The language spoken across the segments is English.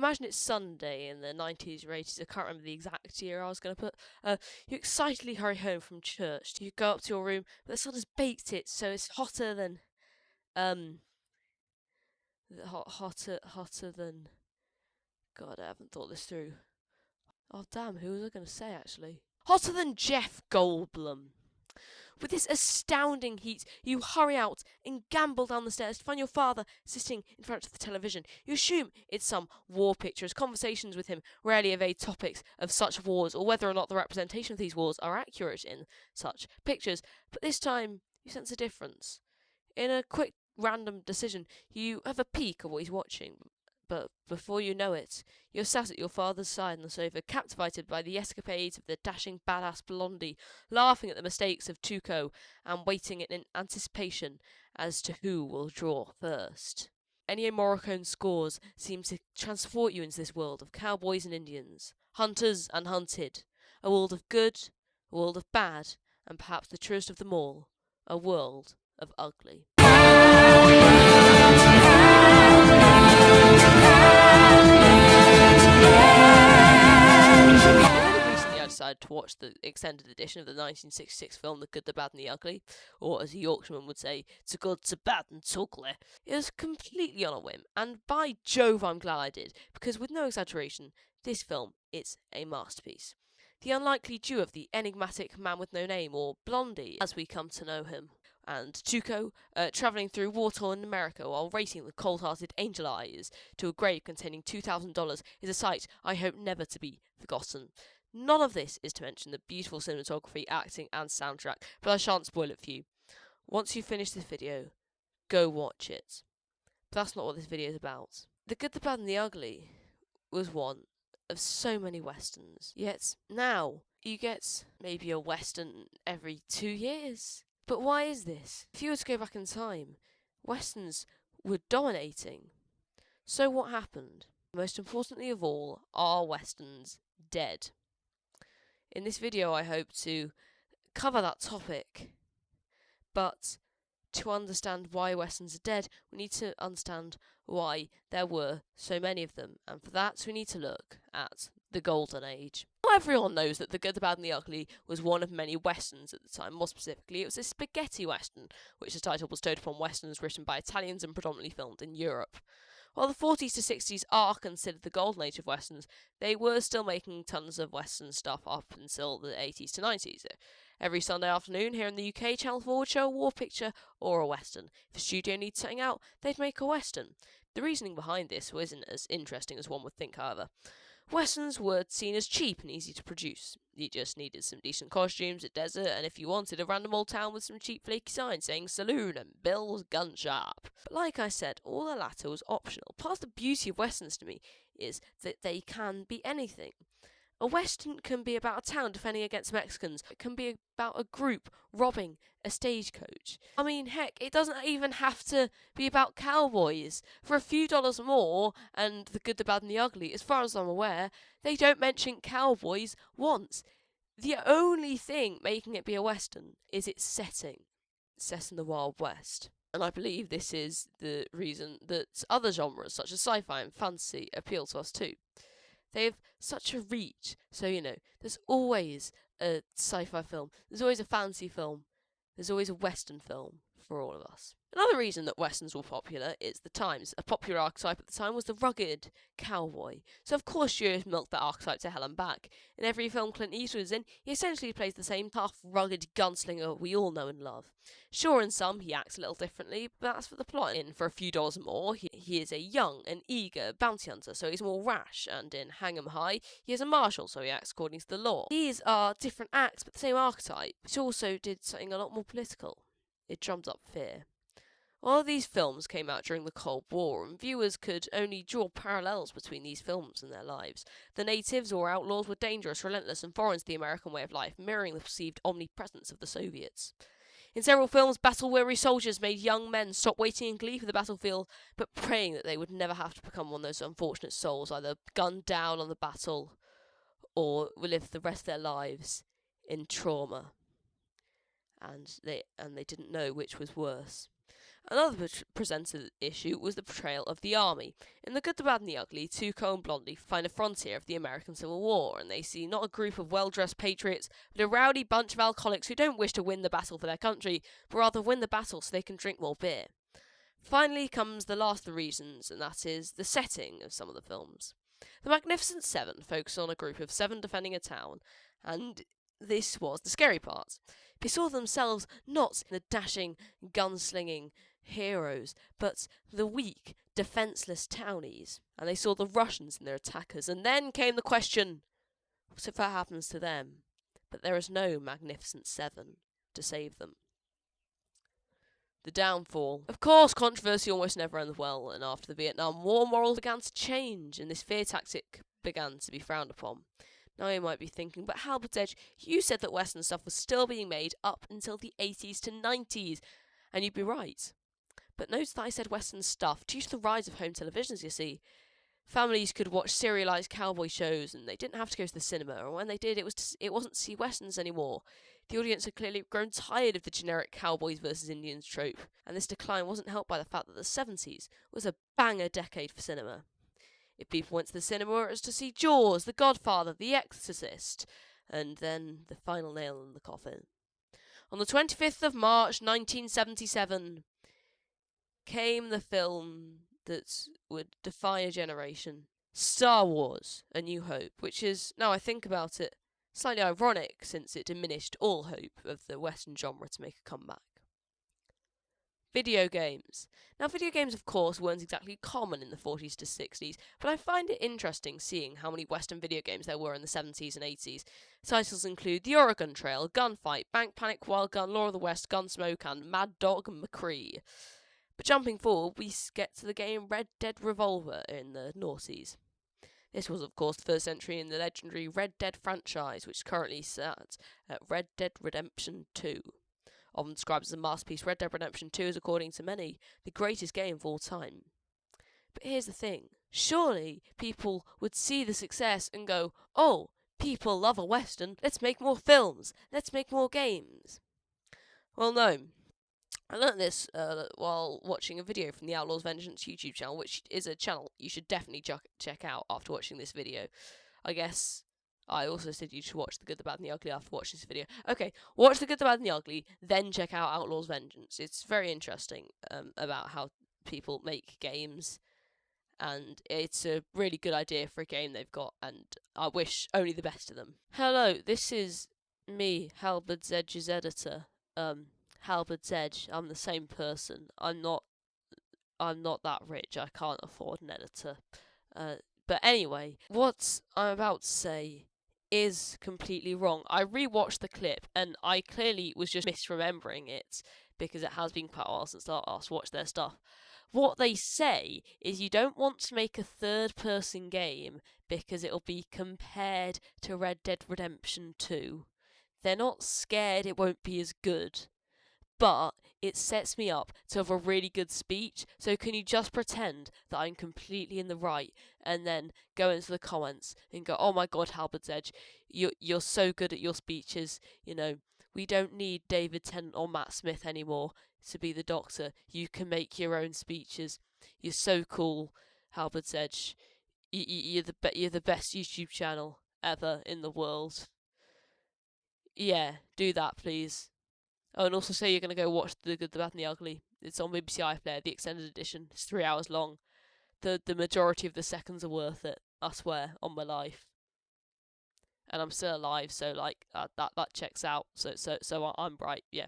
imagine it's Sunday in the 90s or 80s. I can't remember the exact year I was going to put. You excitedly hurry home from church. You go up to your room, but the sun has baked it, so it's hotter than hotter than. God, I haven't thought this through. Oh damn, who was I going to say actually? Hotter than Jeff Goldblum. With this astounding heat, you hurry out and gamble down the stairs to find your father sitting in front of the television. You assume it's some war picture, as conversations with him rarely evade topics of such wars or whether or not the representation of these wars are accurate in such pictures. But this time, you sense a difference. In a quick, random decision, you have a peek of what he's watching. But before you know it, you're sat at your father's side on the sofa, captivated by the escapades of the dashing badass Blondie, laughing at the mistakes of Tuco, and waiting in anticipation as to who will draw first. Ennio Morricone's scores seem to transport you into this world of cowboys and Indians, hunters and hunted, a world of good, a world of bad, and perhaps the truest of them all, a world of ugly. I decided to watch the extended edition of the 1966 film The Good, the Bad and the Ugly, or as a Yorkshireman would say, "It's good, it's bad and it's ugly." It was completely on a whim, and by Jove I'm glad I did, because with no exaggeration, this film is a masterpiece. The unlikely duo of the enigmatic man with no name, or Blondie, as we come to know him, and Tuco, travelling through war-torn America while racing the cold-hearted Angel Eyes to a grave containing $2,000 is a sight I hope never to be forgotten. None of this is to mention the beautiful cinematography, acting and soundtrack, but I shan't spoil it for you. Once you finish this video, go watch it. But that's not what this video is about. The Good, the Bad and the Ugly was one of so many westerns, yet now you get maybe a western every 2 years. But why is this? If you were to go back in time, westerns were dominating. So what happened? Most importantly of all, are westerns dead? In this video I hope to cover that topic, but to understand why westerns are dead, we need to understand why there were so many of them, and for that we need to look at the Golden Age. Not everyone knows that The Good, the Bad and the Ugly was one of many westerns at the time. More specifically, it was a spaghetti western, which the title bestowed upon westerns written by Italians and predominantly filmed in Europe. While the 40s to 60s are considered the golden age of westerns, they were still making tons of western stuff up until the 80s to 90s. Every Sunday afternoon here in the UK, Channel 4 would show a war picture or a western. If a studio needs something out, they'd make a western. The reasoning behind this wasn't as interesting as one would think, however. Westerns were seen as cheap and easy to produce. You just needed some decent costumes, a desert, and if you wanted, a random old town with some cheap flaky signs saying saloon and Bill's gun shop. But like I said, all the latter was optional. Part of the beauty of westerns to me is that they can be anything. A western can be about a town defending against Mexicans. It can be about a group robbing a stagecoach. I mean, heck, it doesn't even have to be about cowboys. For a few dollars more, and The Good, the Bad and the Ugly, as far as I'm aware, they don't mention cowboys once. The only thing making it be a western is its setting. It's set in the Wild West. And I believe this is the reason that other genres, such as sci-fi and fantasy, appeal to us too. They have such a reach, so there's always a sci-fi film, there's always a fantasy film, there's always a western film for all of us. Another reason that westerns were popular is the times. A popular archetype at the time was the rugged cowboy. So of course studios milked that archetype to hell and back. In every film Clint Eastwood is in, he essentially plays the same tough, rugged gunslinger we all know and love. Sure, in some he acts a little differently, but that's for the plot. In For a Few Dollars More, he is a young and eager bounty hunter, so he's more rash, and in Hang 'em High, he is a marshal, so he acts according to the law. These are different acts, but the same archetype, which also did something a lot more political. It drummed up fear. All of these films came out during the Cold War, and viewers could only draw parallels between these films and their lives. The natives or outlaws were dangerous, relentless, and foreign to the American way of life, mirroring the perceived omnipresence of the Soviets. In several films, battle-weary soldiers made young men stop waiting in glee for the battlefield, but praying that they would never have to become one of those unfortunate souls, either gunned down on the battle or live the rest of their lives in trauma. And they didn't know which was worse. Another presented issue was the portrayal of the army. In The Good, the Bad and the Ugly, Tuco and Blondie find a frontier of the American Civil War, and they see not a group of well-dressed patriots, but a rowdy bunch of alcoholics who don't wish to win the battle for their country, but rather win the battle so they can drink more beer. Finally comes the last of the reasons, and that is the setting of some of the films. The Magnificent Seven focus on a group of 7 defending a town, and this was the scary part. They saw themselves not the dashing, gunslinging heroes, but the weak, defenceless townies, and they saw the Russians and their attackers. And then came the question, what if that happens to them? But there is no Magnificent Seven to save them. The downfall. Of course, controversy almost never ends well, and after the Vietnam War, morals began to change, and this fear tactic began to be frowned upon. Now you might be thinking, but Halbert's Edge, you said that Western stuff was still being made up until the 80s to 90s, and you'd be right. But note that I said Western stuff due to the rise of home televisions, you see. Families could watch serialised cowboy shows, and they didn't have to go to the cinema, or when they did, it wasn't to see Westerns anymore. The audience had clearly grown tired of the generic cowboys versus Indians trope, and this decline wasn't helped by the fact that the 70s was a banger decade for cinema. If people went to the cinema, it was to see Jaws, The Godfather, The Exorcist, and then the final nail in the coffin. On the 25th of March 1977 came the film that would defy a generation. Star Wars, A New Hope, which is, now I think about it, slightly ironic since it diminished all hope of the Western genre to make a comeback. Video games. Now, video games, of course, weren't exactly common in the 40s to 60s, but I find it interesting seeing how many Western video games there were in the 70s and 80s. Titles include The Oregon Trail, Gunfight, Bank Panic, Wild Gun, Law of the West, Gunsmoke, and Mad Dog McCree. But jumping forward, we get to the game Red Dead Revolver in the noughties. This was, of course, the first entry in the legendary Red Dead franchise, which currently sat at Red Dead Redemption 2. Often described as a masterpiece, Red Dead Redemption 2 is, according to many, the greatest game of all time. But here's the thing. Surely people would see the success and go, oh, people love a Western, let's make more films, let's make more games. Well, no. I learnt this while watching a video from the Outlaws Vengeance YouTube channel, which is a channel you should definitely check out after watching this video. I guess I also said you should watch The Good, the Bad and the Ugly after watching this video. Okay, watch The Good, the Bad and the Ugly, then check out Outlaws Vengeance. It's very interesting about how people make games, and it's a really good idea for a game they've got, and I wish only the best to them. Hello, this is me, Halbert's Edge's editor. Halbert's Edge, I'm the same person. I'm not that rich. I can't afford an editor. But anyway, what I'm about to say is completely wrong. I rewatched the clip and I clearly was just misremembering it because it has been quite a while since I last watched their stuff. What they say is you don't want to make a third-person game because it'll be compared to Red Dead Redemption 2. They're not scared it won't be as good, but it sets me up to have a really good speech, so can you just pretend that I'm completely in the right and then go into the comments and go, oh my god, Halbert's Edge, you're so good at your speeches, we don't need David Tennant or Matt Smith anymore to be the Doctor, you can make your own speeches, you're so cool, Halbert's Edge, you're the best YouTube channel ever in the world. Yeah, do that please. Oh, and also say you're going to go watch The Good, the Bad and the Ugly. It's on BBC iPlayer, the extended edition. It's 3 hours long. The majority of the seconds are worth it. I swear, on my life. And I'm still alive, so that checks out. So I'm right. Yeah.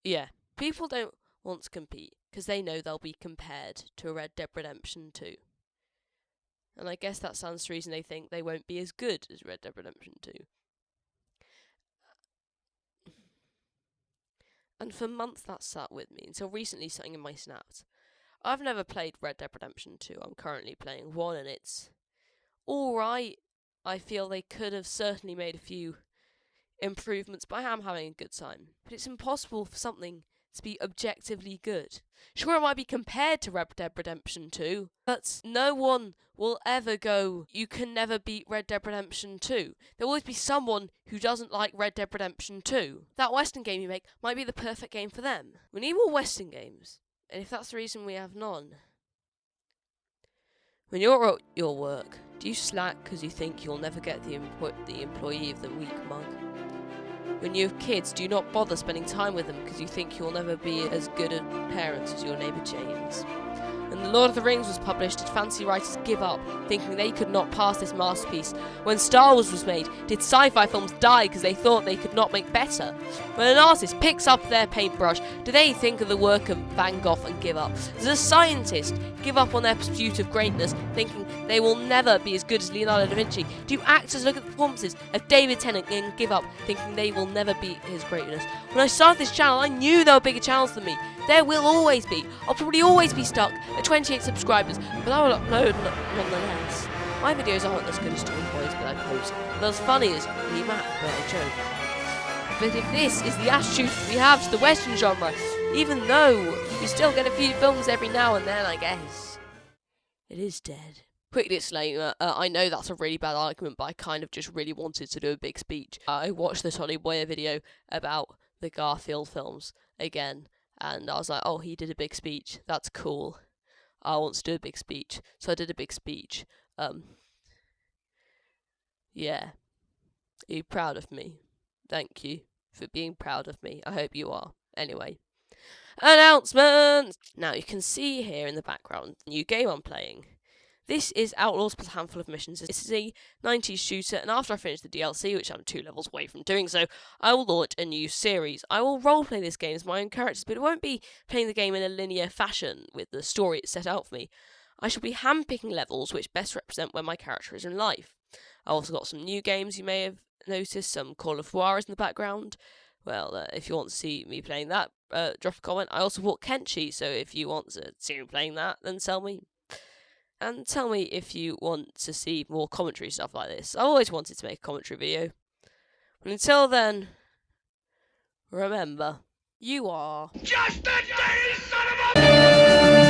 Yeah. People don't want to compete because they know they'll be compared to Red Dead Redemption 2. And I guess that stands to reason they think they won't be as good as Red Dead Redemption 2. And for months that sat with me, until recently sitting in my snaps. I've never played Red Dead Redemption 2, I'm currently playing 1 and it's alright. I feel they could have certainly made a few improvements, but I am having a good time. But it's impossible for something to be objectively good. Sure, it might be compared to Red Dead Redemption 2, but no one will ever go, you can never beat Red Dead Redemption 2. There will always be someone who doesn't like Red Dead Redemption 2. That Western game you make might be the perfect game for them. We need more Western games, and if that's the reason we have none. When you're at your work, do you slack because you think you'll never get the employee of the week mug? When you have kids, do you not bother spending time with them because you think you'll never be as good a parent as your neighbour James? When The Lord of the Rings was published, did fantasy writers give up, thinking they could not pass this masterpiece? When Star Wars was made, did sci-fi films die because they thought they could not make better? When an artist picks up their paintbrush, do they think of the work of Van Gogh and give up? Does a scientist give up on their pursuit of greatness, thinking they will never be as good as Leonardo da Vinci? Do actors look at the performances of David Tennant and give up, thinking they will never be his greatness? When I started this channel, I knew there were bigger channels than me. There will always be. I'll probably always be stuck at 28 subscribers, but I will upload nonetheless. My videos aren't as good as Tom Boy's, but I post. Not as funny as me, Matt, but I joke. But if this is the attitude we have to the Western genre, even though we still get a few films every now and then, I guess, it is dead. Quick disclaimer, I know that's a really bad argument, but I kind of just really wanted to do a big speech. I watched the Tony Boyer video about the Garfield films again, and I was like, oh, he did a big speech. That's cool. I want to do a big speech. So I did a big speech. Yeah. Are you proud of me? Thank you for being proud of me. I hope you are. Anyway. Announcements! Now, you can see here in the background the new game I'm playing. This is Outlaws plus a handful of missions. This is a 90s shooter, and after I finish the DLC, which I'm 2 levels away from doing so, I will launch a new series. I will roleplay this game as my own characters, but it won't be playing the game in a linear fashion with the story it's set out for me. I shall be handpicking levels which best represent where my character is in life. I've also got some new games you may have noticed, some Call of Juarez in the background. Well, if you want to see me playing that, drop a comment. I also bought Kenshi, so if you want to see me playing that, then tell me. And tell me if you want to see more commentary stuff like this. I always wanted to make a commentary video. But until then, remember, you are... just a dirty son of a...